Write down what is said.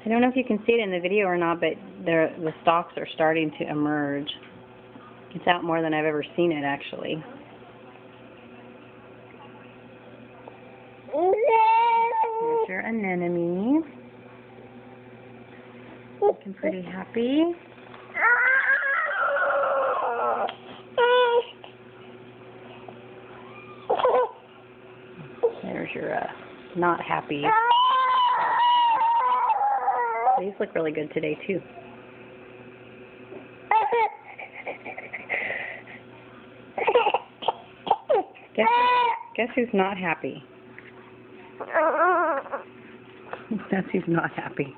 I don't know if you can see it in the video or not, but the stalks are starting to emerge. It's out more than I've ever seen it, actually. There's your anemone. Looking pretty happy. There's your not happy. These look really good today, too. Guess who's not happy? That's who's not happy.